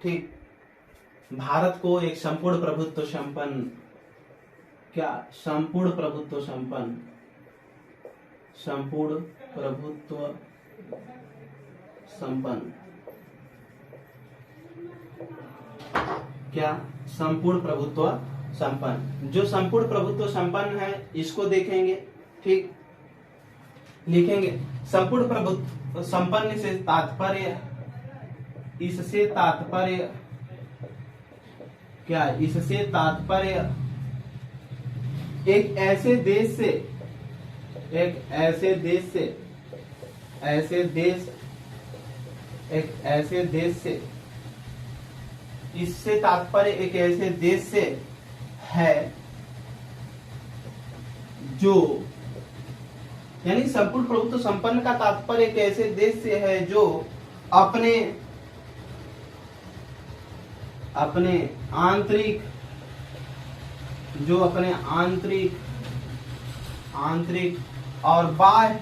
ठीक। भारत को एक संपूर्ण प्रभुत्व संपन्न, क्या संपूर्ण प्रभुत्व संपन्न, संपूर्ण प्रभुत्व संपन्न, क्या संपूर्ण प्रभुत्व संपन्न। जो संपूर्ण प्रभुत्व संपन्न है इसको देखेंगे, ठीक। लिखेंगे संपूर्ण प्रभुत्व संपन्न से तात्पर्य, इससे तात्पर्य क्या, इससे तात्पर्य एक ऐसे देश से, एक ऐसे देश से, ऐसे देश, एक ऐसे देश से, इससे तात्पर्य एक ऐसे देश से है जो, यानी संपूर्ण प्रभुत्व संपन्न का तात्पर्य एक ऐसे देश से है जो अपने अपने आंतरिक, जो अपने आंतरिक आंतरिक और बाह्य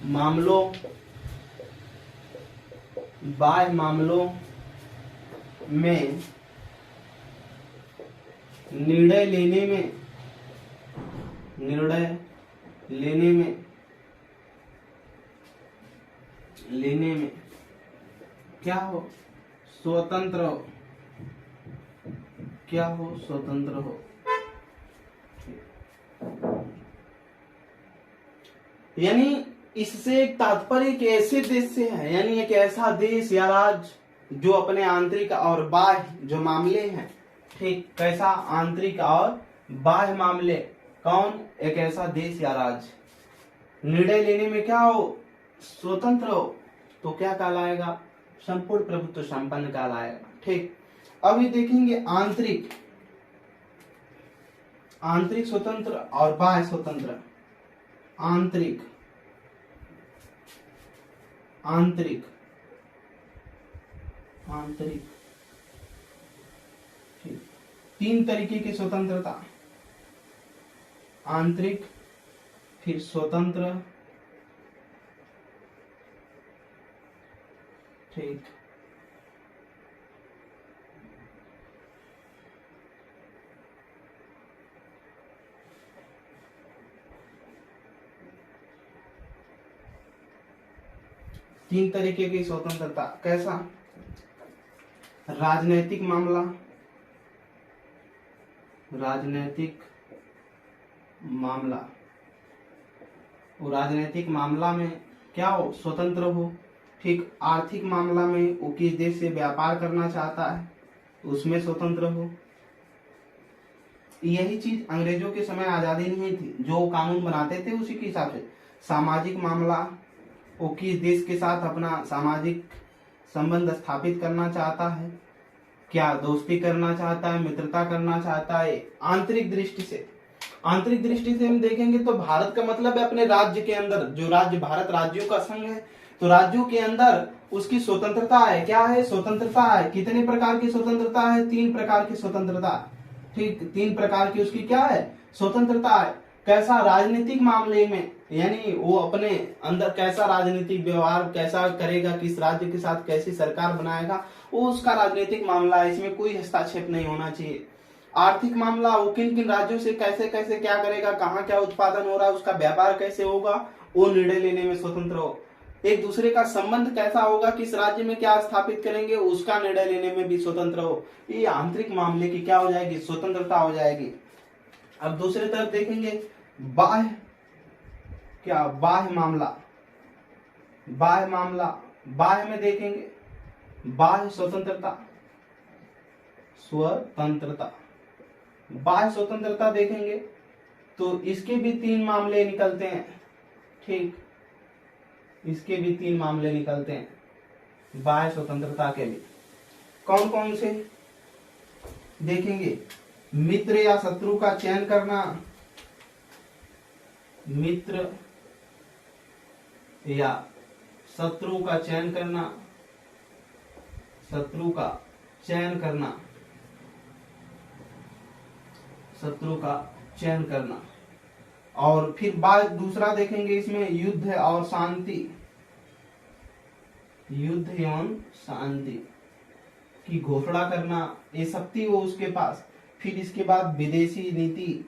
मामलों, बाह्य मामलों में निर्णय लेने में, निर्णय लेने में क्या हो, स्वतंत्र हो, क्या हो, स्वतंत्र हो। यानी इससे एक तात्पर्य एक ऐसे देश से है, यानी एक ऐसा देश या राज्य जो अपने आंतरिक और बाह्य जो मामले हैं, ठीक, कैसा आंतरिक और बाह्य मामले, कौन, एक ऐसा देश या राज्य निर्णय लेने में क्या हो, स्वतंत्र हो, तो क्या कहलाएगा, संपूर्ण प्रभुत्व संपन्न कहलाएगा, ठीक। अभी देखेंगे आंतरिक, आंतरिक स्वतंत्र और बाह्य स्वतंत्र। आंतरिक, आंतरिक, आंतरिक, ठीक, तीन तरीके की स्वतंत्रता, आंतरिक, फिर स्वतंत्र, ठीक, तीन तरीके की स्वतंत्रता। कैसा, राजनैतिक मामला, राजनैतिक मामला, वो राजनैतिक मामला में क्या हो, स्वतंत्र हो, ठीक। आर्थिक मामला में वो किस देश से व्यापार करना चाहता है उसमें स्वतंत्र हो। यही चीज अंग्रेजों के समय आजादी नहीं थी, जो कानून बनाते थे उसी के हिसाब से। सामाजिक मामला, वो किस देश के साथ अपना सामाजिक संबंध स्थापित करना चाहता है, क्या दोस्ती करना चाहता है, मित्रता करना चाहता है। आंतरिक दृष्टि से, आंतरिक दृष्टि से हम देखेंगे तो भारत का मतलब है अपने राज्य के अंदर, जो राज्य भारत राज्यों का संघ है, तो राज्यों के अंदर उसकी स्वतंत्रता है, क्या है, स्वतंत्रता है। कितने प्रकार की स्वतंत्रता है, तीन प्रकार की स्वतंत्रता, ठीक, तीन प्रकार की उसकी क्या है, स्वतंत्रता है। कैसा, राजनीतिक मामले में, यानी वो अपने अंदर कैसा राजनीतिक व्यवहार कैसा करेगा, किस राज्य के साथ कैसी सरकार बनाएगा, वो उसका राजनीतिक मामला है, इसमें कोई हस्तक्षेप नहीं होना चाहिए। आर्थिक मामला, वो किन किन राज्यों से कैसे कैसे क्या करेगा, कहाँ क्या उत्पादन हो रहा है, उसका व्यापार कैसे होगा, वो निर्णय लेने में स्वतंत्र हो। एक दूसरे का संबंध कैसा होगा, किस राज्य में क्या स्थापित करेंगे, उसका निर्णय लेने में भी स्वतंत्र हो। ये आंतरिक मामले की क्या हो जाएगी, स्वतंत्रता हो जाएगी। अब दूसरी तरफ देखेंगे बाह्य, क्या, बाह्य मामला, बाह्य मामला, बाह्य में देखेंगे बाह्य स्वतंत्रता, स्वतंत्रता, बाह्य स्वतंत्रता देखेंगे तो इसके भी तीन मामले निकलते हैं, ठीक, इसके भी तीन मामले निकलते हैं बाह्य स्वतंत्रता के भी। कौन कौन से देखेंगे, मित्र या शत्रु का चयन करना, मित्र या शत्रु का चयन करना, शत्रु का चयन करना, शत्रु का चयन करना, और फिर बात दूसरा देखेंगे इसमें युद्ध और शांति, युद्ध एवं शांति की घोषणा करना, ये सब थी वो उसके पास। फिर इसके बाद विदेशी नीति,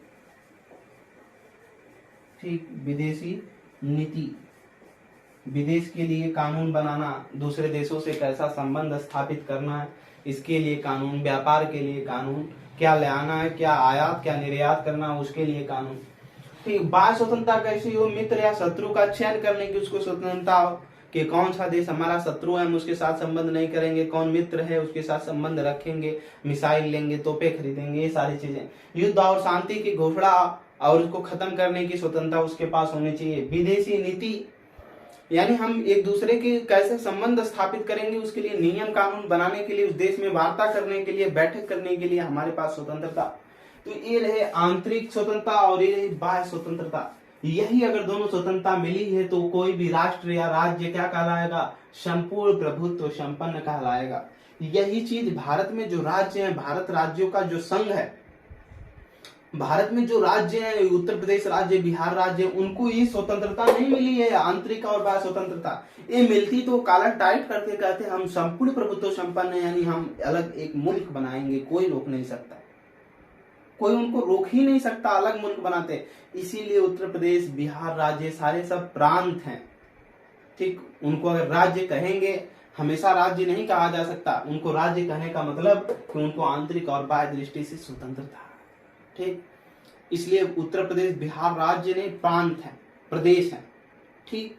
ठीक, विदेशी नीति, विदेश के लिए कानून बनाना, दूसरे देशों से कैसा संबंध स्थापित करना है, इसके लिए कानून, व्यापार के लिए कानून, क्या ले आना है, क्या आयात क्या निर्यात करना है, उसके लिए कानून। ठीक, बाह्य स्वतंत्रता कैसी हो, मित्र या शत्रु का चयन करने की उसको स्वतंत्रता हो कि कौन सा देश हमारा शत्रु है हम उसके साथ संबंध नहीं करेंगे, कौन मित्र है उसके साथ संबंध रखेंगे, मिसाइल लेंगे, तोपे खरीदेंगे, ये सारी चीजें। युद्ध और शांति की घोषणा और उसको खत्म करने की स्वतंत्रता उसके पास होनी चाहिए। विदेशी नीति यानी हम एक दूसरे के कैसे संबंध स्थापित करेंगे उसके लिए नियम कानून बनाने के लिए, उस देश में वार्ता करने के लिए, बैठक करने के लिए हमारे पास स्वतंत्रता। तो ये रहे आंतरिक स्वतंत्रता और ये रही बाह्य स्वतंत्रता। यही अगर दोनों स्वतंत्रता मिली है तो कोई भी राष्ट्र या राज्य क्या कहलाएगा, संपूर्ण प्रभुत्व संपन्न कहलाएगा। यही चीज भारत में जो राज्य है, भारत राज्यों का जो संघ है, भारत में जो राज्य है, उत्तर प्रदेश राज्य, बिहार राज्य, उनको ये स्वतंत्रता नहीं मिली है आंतरिक और बाह्य स्वतंत्रता। ये मिलती तो कॉलर टाइट करके कहते हम संपूर्ण प्रभुत्व संपन्न है, यानी हम अलग एक मुल्क बनाएंगे, कोई रोक नहीं सकता, कोई उनको रोक ही नहीं सकता, अलग मुल्क बनाते। इसीलिए उत्तर प्रदेश बिहार राज्य सारे सब प्रांत हैं। ठीक, उनको अगर राज्य कहेंगे, हमेशा राज्य नहीं कहा जा सकता, उनको राज्य कहने का मतलब कि उनको आंतरिक और बाह्य दृष्टि से स्वतंत्रता। ठीक, इसलिए उत्तर प्रदेश बिहार राज्य नहीं, प्रांत है, प्रदेश है। ठीक,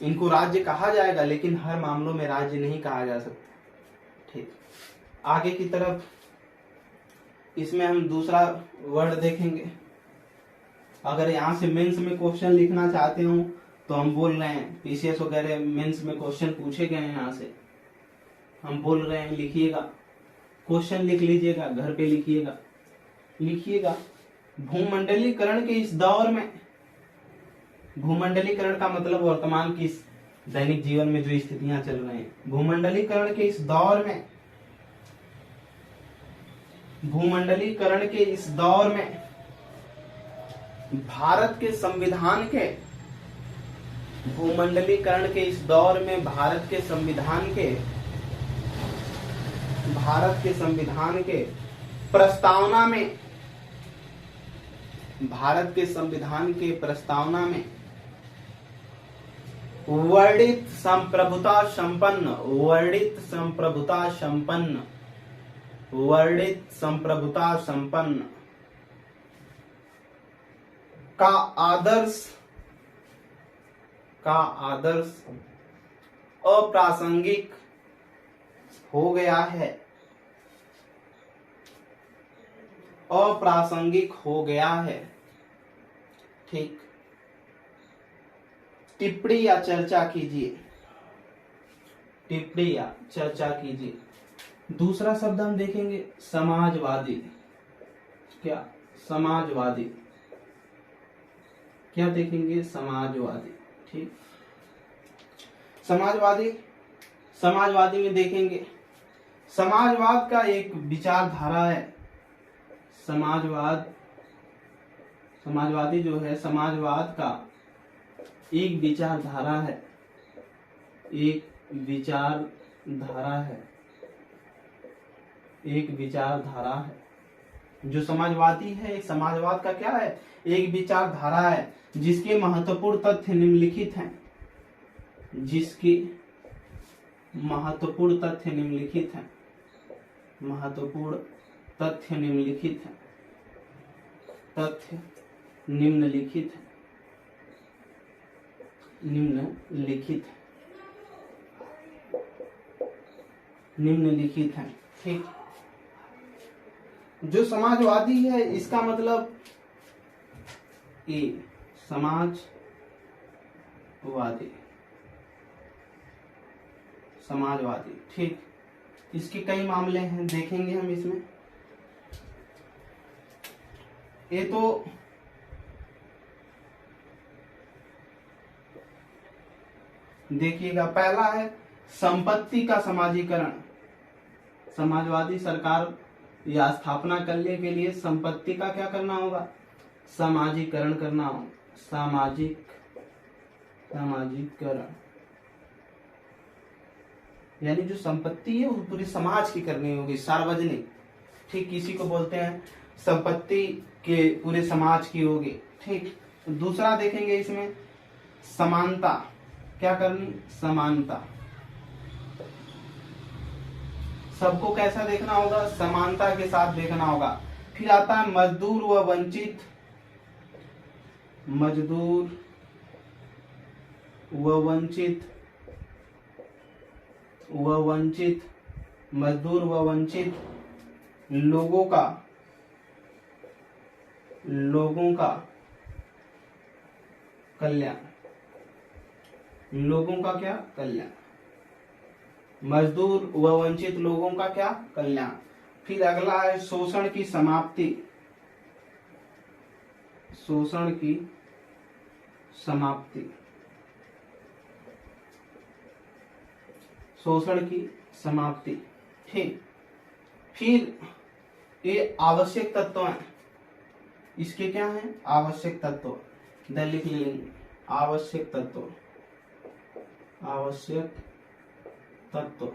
इनको राज्य कहा जाएगा लेकिन हर मामलों में राज्य नहीं कहा जा सकता। ठीक, आगे की तरफ इसमें हम दूसरा वर्ड देखेंगे। अगर यहाँ से मेंस में क्वेश्चन लिखना चाहते हो तो हम बोल रहे हैं, पीसीएस वगैरह मेंस में क्वेश्चन पूछे गए हैं, यहाँ से हम बोल रहे हैं लिखिएगा, क्वेश्चन लिख लीजिएगा, घर पे लिखिएगा। भूमंडलीकरण के इस दौर में, भूमंडलीकरण का मतलब वर्तमान की दैनिक जीवन में जो स्थितियां चल रही हैं, भूमंडलीकरण के इस दौर में, भूमंडलीकरण के इस दौर में भारत के संविधान के, भूमंडलीकरण के इस दौर में भारत के संविधान के, भारत के संविधान के प्रस्तावना में, भारत के संविधान के प्रस्तावना में वर्णित संप्रभुता संपन्न, वर्णित संप्रभुता संपन्न, वर्णित संप्रभुता संपन्न का आदर्श, का आदर्श अप्रासंगिक हो गया है, अप्रासंगिक हो गया है। ठीक, टिप्पणी या चर्चा कीजिए, टिप्पणी या चर्चा कीजिए। दूसरा शब्द हम देखेंगे समाजवादी। क्या समाजवादी, क्या देखेंगे, समाजवादी। ठीक, समाजवादी, समाजवादी में देखेंगे समाजवाद का एक विचारधारा है। समाजवाद, समाजवादी जो है, समाजवाद का एक विचारधारा है, एक विचारधारा है, एक विचारधारा है। जो समाजवादी है, एक समाजवाद का क्या है, एक विचारधारा है जिसके महत्वपूर्ण तथ्य निम्नलिखित हैं, जिसके महत्वपूर्ण तथ्य निम्नलिखित हैं, महत्वपूर्ण तथ्य निम्नलिखित हैं, तथ्य निम्नलिखित है, निम्नलिखित है, निम्नलिखित है। ठीक, जो समाजवादी है इसका मतलब ये समाजवादी, समाजवादी। ठीक, इसके कई मामले हैं, देखेंगे हम इसमें। ये तो देखिएगा, पहला है संपत्ति का समाजीकरण। समाजवादी सरकार या स्थापना करने के लिए संपत्ति का क्या करना होगा, सामाजिकरण करना हो, सामाजिकरण यानी जो संपत्ति है वो पूरे समाज की करनी होगी, सार्वजनिक। ठीक, किसी को बोलते हैं संपत्ति के पूरे समाज की होगी। ठीक, दूसरा देखेंगे इसमें समानता, क्या करनी, समानता। सबको कैसा देखना होगा, समानता के साथ देखना होगा। फिर आता है मजदूर व वंचित, मजदूर व वंचित, मजदूर व वंचित लोगों का कल्याण, लोगों का क्या, कल्याण। मजदूर व वंचित लोगों का क्या, कल्याण। फिर अगला है शोषण की समाप्ति, शोषण की समाप्ति, शोषण की समाप्ति। ठीक, फिर ये आवश्यक तत्व हैं, इसके क्या हैं, आवश्यक तत्व। इधर लिख लेंगे आवश्यक तत्व, आवश्यक तत्व,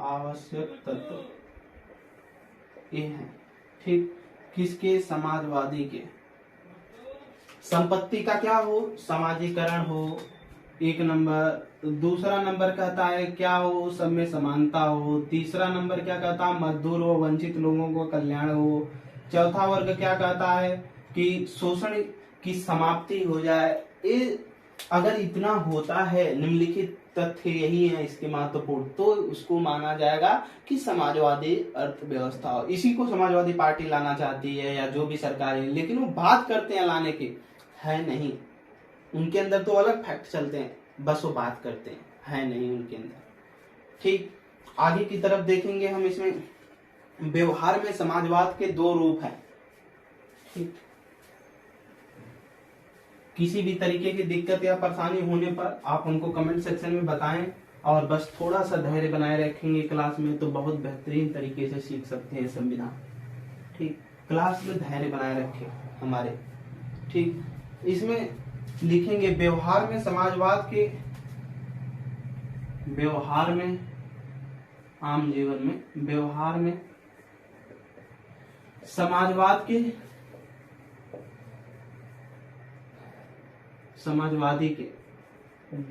आवश्यक तत्व ये है। ठीक, किसके, समाजवादी के। संपत्ति का क्या हो, समाजीकरण हो, एक नंबर। दूसरा नंबर कहता है क्या हो, सब में समानता हो। तीसरा नंबर क्या कहता है, मजदूर व वंचित लोगों को कल्याण हो। चौथा वर्ग क्या कहता है कि शोषण की समाप्ति हो जाए। ये अगर इतना होता है, निम्नलिखित तथ्य यही है इसके महत्वपूर्ण, तो उसको माना जाएगा कि समाजवादी अर्थव्यवस्था हो। इसी को समाजवादी पार्टी लाना चाहती है या जो भी सरकार है, लेकिन वो बात करते हैं लाने की, है नहीं। उनके अंदर तो अलग फैक्ट चलते हैं, बस वो बात करते हैं, है नहीं उनके अंदर। ठीक, आगे की तरफ देखेंगे हम। इसमें व्यवहार में समाजवाद के दो रूप हैं। ठीक, किसी भी तरीके की दिक्कत या परेशानी होने पर आप उनको कमेंट सेक्शन में बताएं, और बस थोड़ा सा धैर्य बनाए रखेंगे क्लास में तो बहुत बेहतरीन तरीके से सीख सकते हैं संविधान। ठीक, क्लास में धैर्य बनाए रखें हमारे। ठीक, इसमें लिखेंगे व्यवहार में समाजवाद के, व्यवहार में, आम जीवन में, व्यवहार में समाजवाद के, समाजवादी के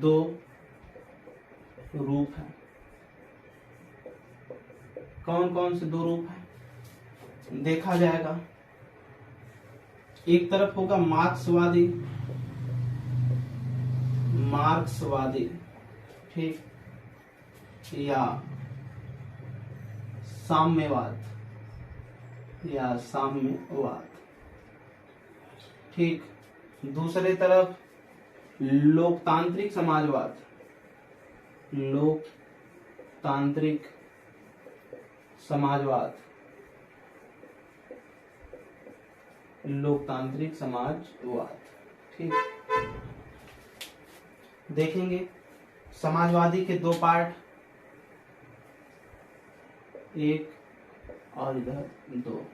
दो रूप हैं। कौन कौन से दो रूप हैं देखा जाएगा। एक तरफ होगा मार्क्सवादी, मार्क्सवादी, ठीक, या साम्यवाद, या साम्यवाद। ठीक, दूसरे तरफ लोकतांत्रिक समाजवाद, लोकतांत्रिक समाजवाद, लोकतांत्रिक समाजवाद। ठीक, देखेंगे समाजवादी के दो पार्ट, एक और इधर दो।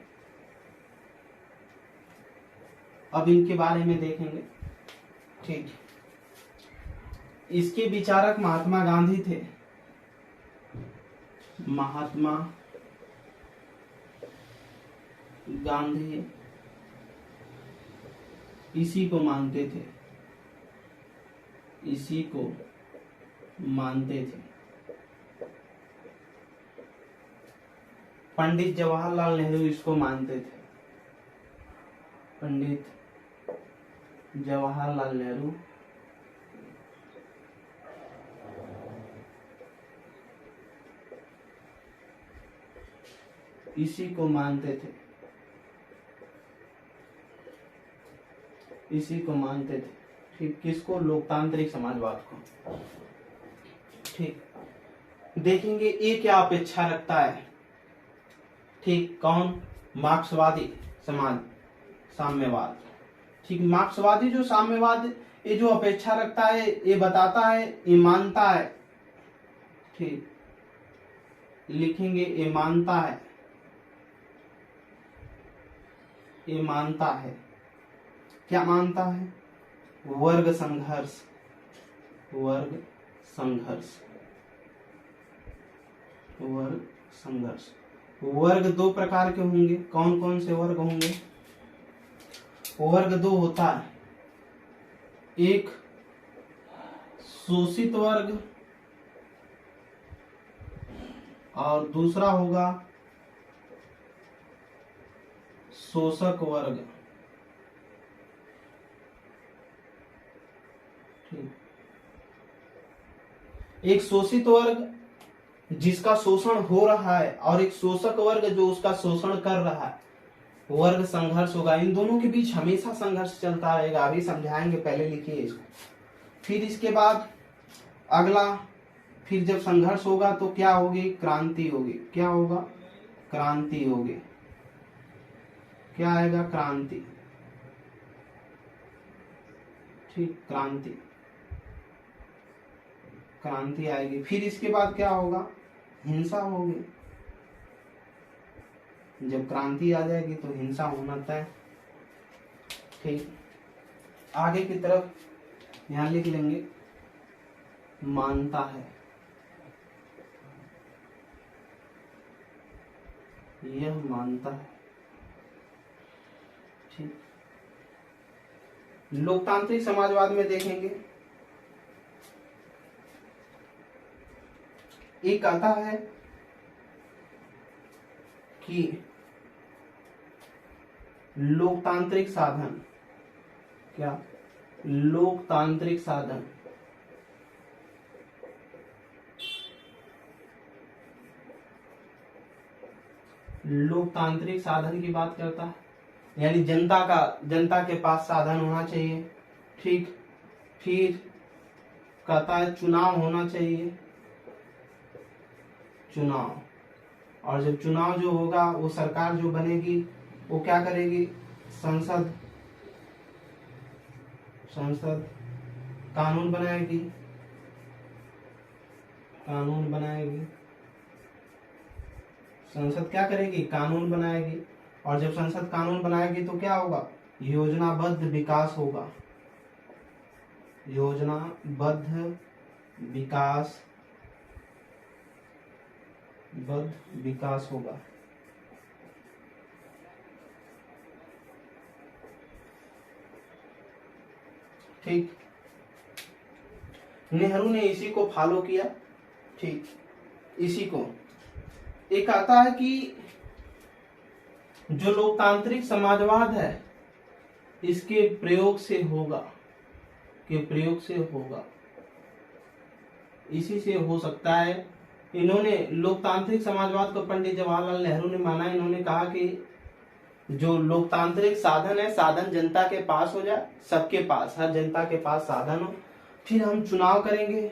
अब इनके बारे में देखेंगे। ठीक, इसके विचारक महात्मा गांधी थे, महात्मा गांधी इसी को मानते थे, इसी को मानते थे। पंडित जवाहरलाल नेहरू इसको मानते थे, पंडित जवाहरलाल नेहरू इसी को मानते थे, इसी को मानते थे। ठीक, किसको, लोकतांत्रिक समाजवाद को। ठीक, देखेंगे ये क्या अपेक्षा रखता है। ठीक, कौन, मार्क्सवादी समाज, साम्यवाद। ठीक, मार्क्सवादी जो साम्यवाद, ये जो अपेक्षा रखता है, ये बताता है, ये मानता है। ठीक, लिखेंगे ये मानता है, ये मानता है, क्या मानता है? वर्ग संघर्ष, वर्ग संघर्ष, वर्ग संघर्ष। वर्ग दो प्रकार के होंगे, कौन कौन से वर्ग होंगे? वर्ग दो होता है, एक शोषित वर्ग और दूसरा होगा शोषक वर्ग। एक शोषित वर्ग जिसका शोषण हो रहा है और एक शोषक वर्ग जो उसका शोषण कर रहा है, वर्ग संघर्ष होगा। इन दोनों के बीच हमेशा संघर्ष चलता रहेगा। अभी समझाएंगे, पहले लिखिए इसको। फिर इसके बाद अगला, फिर जब संघर्ष होगा तो क्या होगी? क्रांति होगी। क्या होगा? क्रांति होगी। क्या आएगा? क्रांति। ठीक, क्रांति, क्रांति आएगी। फिर इसके बाद क्या होगा? हिंसा होगी। जब क्रांति आ जाएगी तो हिंसा होना तय। ठीक, आगे की तरफ यहां लिख लेंगे, मानता है, यह मानता है। ठीक, लोकतांत्रिक समाजवाद में देखेंगे, एक आता है कि लोकतांत्रिक साधन, क्या? लोकतांत्रिक साधन लोकतांत्रिक साधन की बात करता है, यानी जनता के पास साधन होना चाहिए। ठीक, फिर कहता है चुनाव होना चाहिए, चुनाव। और जब चुनाव जो होगा, वो सरकार जो बनेगी वो क्या करेगी? संसद कानून बनाएगी, कानून बनाएगी। संसद क्या करेगी? कानून बनाएगी। और जब संसद कानून बनाएगी तो क्या होगा? योजनाबद्ध विकास होगा, योजनाबद्ध विकास होगा। ठीक, नेहरू ने इसी को फॉलो किया। ठीक, इसी को। एक आता है कि जो लोकतांत्रिक समाजवाद है इसके प्रयोग से होगा, इसी से हो सकता है। इन्होंने लोकतांत्रिक समाजवाद को पंडित जवाहरलाल नेहरू ने माना। इन्होंने कहा कि जो लोकतांत्रिक साधन है, साधन जनता के पास हो जाए, सबके पास, हर जनता के पास साधन हो। फिर हम चुनाव करेंगे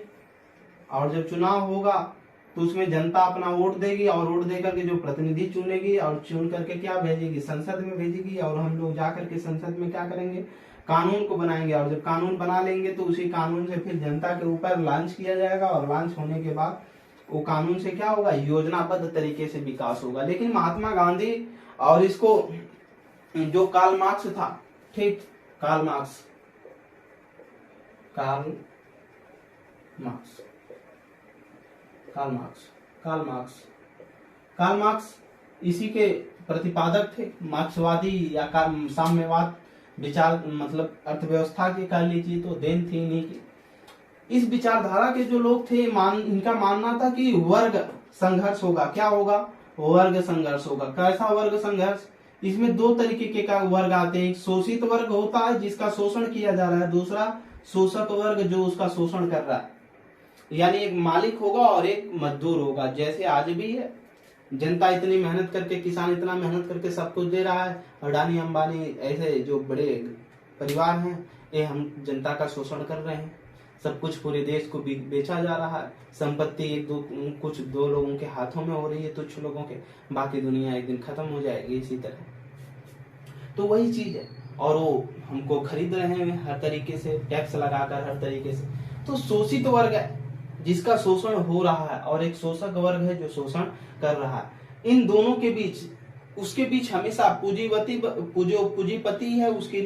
और जब चुनाव होगा तो उसमें जनता अपना वोट देगी और वोट देकर के जो प्रतिनिधि चुनेगी और चुन करके क्या भेजेगी? संसद में भेजेगी। और हम लोग जाकर के संसद में क्या करेंगे? कानून को बनाएंगे। और जब कानून बना लेंगे तो उसी कानून से फिर जनता के ऊपर लॉन्च किया जाएगा और लॉन्च होने के बाद वो कानून से क्या होगा? योजनाबद्ध तरीके से विकास होगा। लेकिन महात्मा गांधी और इसको जो कार्ल मार्क्स था, ठीक, कार्ल मार्क्स इसी के प्रतिपादक थे। मार्क्सवादी या साम्यवाद विचार, मतलब अर्थव्यवस्था की कह लीजिए तो देन थी इन्हीं की। इस विचारधारा के जो लोग थे, इनका मानना था कि वर्ग संघर्ष होगा। क्या होगा? वर्ग संघर्ष होगा। कैसा वर्ग संघर्ष? इसमें दो तरीके के का वर्ग आते हैं। एक शोषित वर्ग होता है जिसका शोषण किया जा रहा है, दूसरा शोषक वर्ग जो उसका शोषण कर रहा है। यानी एक मालिक होगा और एक मजदूर होगा। जैसे आज भी है, जनता इतनी मेहनत करके, किसान इतना मेहनत करके सब कुछ दे रहा है, अडानी अंबानी ऐसे जो बड़े परिवार हैं, ये हम जनता का शोषण कर रहे हैं। सब कुछ पूरे देश को बेचा जा रहा है। संपत्ति कुछ दो लोगों के हाथों में हो रही है, तुच्छ लोगों के, बाकी दुनिया एक दिन खत्म हो जाएगी। इसी तरह तो वही चीज है। और वो हमको खरीद रहे हैं हर तरीके से, टैक्स लगाकर हर तरीके से। तो शोषित वर्ग है जिसका शोषण हो रहा है और एक शोषक वर्ग है जो शोषण कर रहा है। इन दोनों के बीच उसके बीच हमेशा पूंजीपति है, उसकी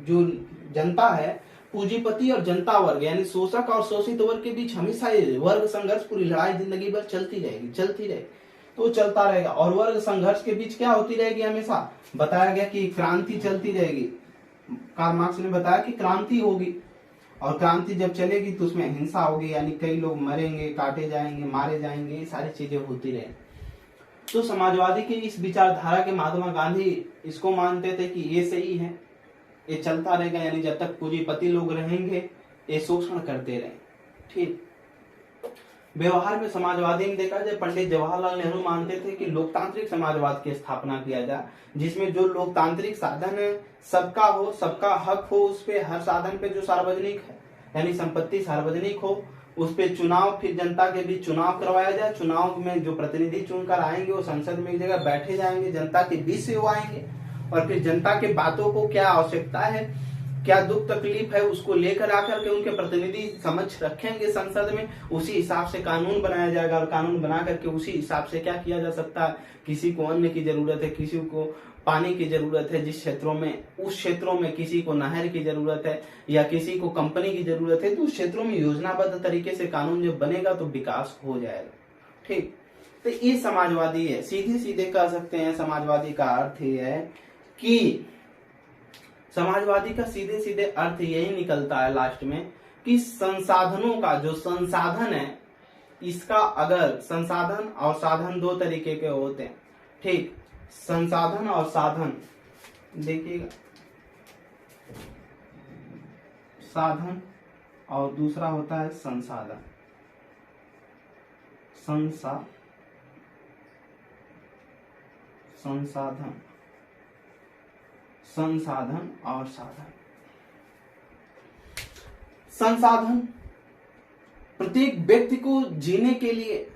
जो जनता है, पूंजीपति और जनता वर्ग यानी शोषक और शोषित वर्ग के बीच हमेशा ये वर्ग संघर्ष, पूरी लड़ाई जिंदगी भर चलती रहेगी। तो चलता रहेगा। और वर्ग संघर्ष के बीच क्या होती रहेगी? हमेशा बताया गया कि क्रांति चलती रहेगी। कार्ल मार्क्स ने बताया कि क्रांति होगी, और क्रांति जब चलेगी तो उसमें हिंसा होगी, यानी कई लोग मरेंगे, काटे जाएंगे, मारे जाएंगे, ये सारी चीजें होती रहे। तो समाजवादी की इस विचारधारा के महात्मा गांधी इसको मानते थे कि ये सही है, ये चलता रहेगा, यानी जब तक पूंजीपति लोग रहेंगे ये शोषण करते रहे। ठीक। व्यवहार में समाजवादी में देखा जाए, पंडित जवाहरलाल नेहरू मानते थे कि लोकतांत्रिक समाजवाद की स्थापना किया जाए, जिसमें जो लोकतांत्रिक साधन है सबका हो, सबका हक हो, उस पे हर साधन पे जो सार्वजनिक है यानी संपत्ति सार्वजनिक हो, उस पे चुनाव, फिर जनता के बीच चुनाव करवाया जाए। चुनाव में जो प्रतिनिधि चुनकर आएंगे वो संसद में एक जगह बैठे जाएंगे, जनता के बीच से वो आएंगे, और फिर जनता के बातों को क्या आवश्यकता है, क्या दुख तकलीफ है, उसको लेकर आकर के उनके प्रतिनिधि समक्ष रखेंगे संसद में। उसी हिसाब से कानून बनाया जाएगा, और कानून बना करके उसी हिसाब से क्या किया जा सकता है, किसी को अन्न की जरूरत है, किसी को पानी की जरूरत है, जिस क्षेत्रों में, उस क्षेत्रों में किसी को नहर की जरूरत है या किसी को कंपनी की जरूरत है, तो उस क्षेत्रों में योजनाबद्ध तरीके से कानून जब बनेगा तो विकास हो जाएगा। ठीक। तो ये समाजवादी है। सीधे कह सकते हैं समाजवादी का अर्थ ये है कि समाजवादी का सीधे अर्थ यही निकलता है लास्ट में कि संसाधनों का जो संसाधन है, इसका अगर संसाधन और साधन दो तरीके के होते हैं। ठीक। संसाधन और साधन देखिएगा, साधन और दूसरा होता है संसाधन। संसाधन और साधन। संसाधन प्रत्येक व्यक्ति को जीने के लिए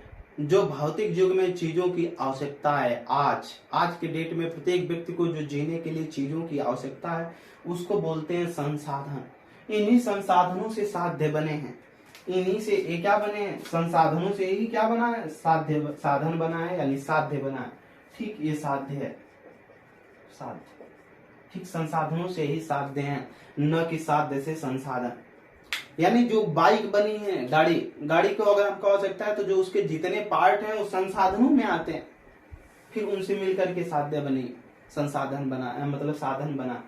जो भौतिक युग में चीजों की आवश्यकता है, आज के डेट में प्रत्येक व्यक्ति को जो जीने के लिए चीजों की आवश्यकता है उसको बोलते हैं संसाधन। इन्हीं संसाधनों से साध्य बने हैं, इन्हीं से ये क्या बने हैं, संसाधनों से ही क्या बना है, साधन बना है, यानी साध्य बना है। ठीक। ये साध्य है, साध्य। ठीक। संसाधनों से ही साध्य हैं, न कि साध्य से संसाधन। यानी जो बाइक बनी है, गाड़ी को अगर हमको आवश्यकता है तो जो उसके जितने पार्ट हैं वो संसाधनों में आते हैं, फिर उनसे मिलकर के साध्य बनी, संसाधन बना, मतलब साधन बना,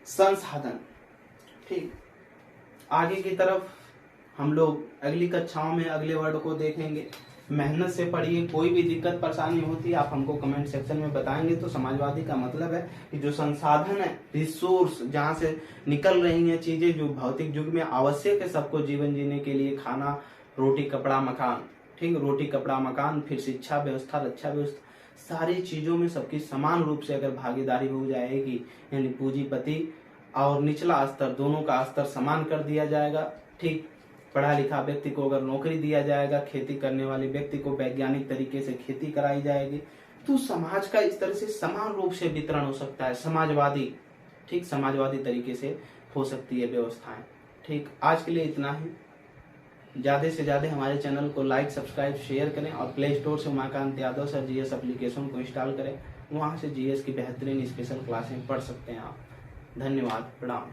संसाधन। ठीक। आगे की तरफ हम लोग अगली कक्षाओं में अगले वर्ड को देखेंगे। मेहनत से पढ़िए, कोई भी दिक्कत परेशानी होती है आप हमको कमेंट सेक्शन में बताएंगे। तो समाजवादी का मतलब है कि जो संसाधन है, रिसोर्स, जहाँ से निकल रही हैं चीजें जो भौतिक युग में आवश्यक है सबको जीवन जीने के लिए, खाना, रोटी, कपड़ा, मकान। ठीक। रोटी, कपड़ा, मकान, फिर शिक्षा व्यवस्था, रक्षा व्यवस्था, सारी चीजों में सबकी समान रूप से अगर भागीदारी हो जाएगी, यानी पूंजीपति और निचला स्तर दोनों का स्तर समान कर दिया जाएगा। ठीक। पढ़ा लिखा व्यक्ति को अगर नौकरी दिया जाएगा, खेती करने वाले व्यक्ति को वैज्ञानिक तरीके से खेती कराई जाएगी, तो समाज का इस तरह से समान रूप से वितरण हो सकता है। समाजवादी, ठीक, समाजवादी तरीके से हो सकती है व्यवस्थाएं। ठीक। आज के लिए इतना ही। ज्यादा से ज्यादा हमारे चैनल को लाइक, सब्सक्राइब, शेयर करें, और प्ले स्टोर से Umakant Yadav sir GS application को इंस्टॉल करें। वहां से जीएस की बेहतरीन स्पेशल क्लासें पढ़ सकते हैं आप। धन्यवाद। प्रणाम।